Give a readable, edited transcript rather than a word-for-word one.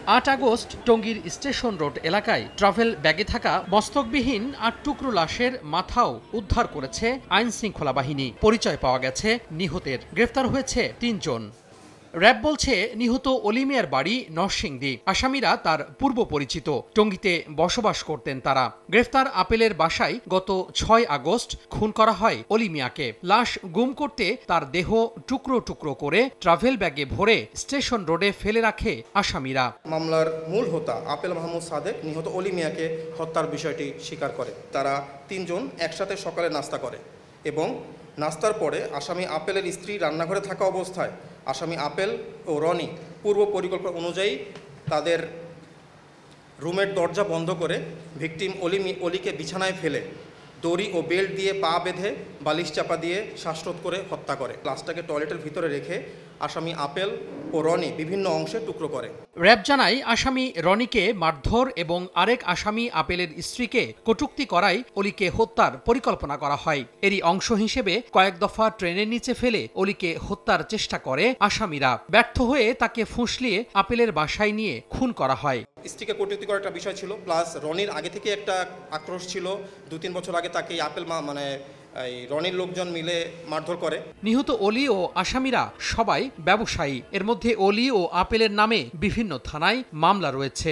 ৮ August টঙ্গীর station road এলাকায় travel ব্যাগে থাকা মস্তকবিহীন ৮ টুকরো লাশের মাথাও উদ্ধার করেছে আইন শৃঙ্খলা বাহিনী। পরিচয় পাওয়া গেছে নিহতের। গ্রেফতার হয়েছে ৩ জন। র্যাব বলছে নিহত অলি মিয়ার বাড়ি নরসিংদী। আসামিরা তার পূর্ব পরিচিত। টঙ্গীতে বসবাস করতেন তারা। গ্রেফতার আপেলের বাসায় গত ৬ আগস্ট খুন করা হয় অলি মিয়াকে। লাশ গুম করতে তার দেহ টুকরো টুকরো করে ট্রাভেল ব্যাগে ভরে স্টেশন রোডে ফেলে রাখে আসামিরা। মামলার মূল হোতা আপেল মাহমুদ সাদেক নিহত অলি মিয়াকে হত্যার বিষয়টি স্বীকার করে। তারা ৩ জন একসাথে সকালে নাস্তা করে এবং নাস্তার পরে আসামি আপেলের স্ত্রী রান্নাঘরে থাকা অবস্থায় আসামি আপেল ও রনি পূর্ব পরিকল্পনা অনুযায়ী তাদের রুমের দরজা বন্ধ করে ভিকটিম অলিকে বিছানায় ফেলে দড়ি ও বেল্ট দিয়ে পা বেঁধে বালিশ চাপা দিয়ে শ্বাসরোধ করে হত্যা করে। লাশটাকে টয়লেটের ভিতরে রেখে আসামি আপেল ও রনি বিভিন্ন অংশে টুকরো করে। র্যাব জানায় আসামি রনিকে মারধর এবং আরেক আসামি আপেলের স্ত্রীকে কটূক্তি করায় অলিকে হত্যার পরিকল্পনা করা হয়। এরই অংশ হিসেবে কয়েক দফা ট্রেনের নিচে ফেলে অলিকে হত্যার চেষ্টা করে আসামিরা। ব্যর্থ হয়ে তাকে ফুঁসলিয়ে আপেলের বাসায় নিয়ে খুন করা হয়। স্ত্রীকে কটূক্তি করার একটা বিষয় ছিল, প্লাস রনির আগে থেকে একটা আক্রোশ ছিল। ২-৩ বছর আগে তাকে আপেল রনির লোকজন মিলে মারধর করে। নিহত অলি ও আসামিরা সবাই ব্যবসায়ী। এর মধ্যে অলি ও আপেলের নামে বিভিন্ন থানায় মামলা রয়েছে।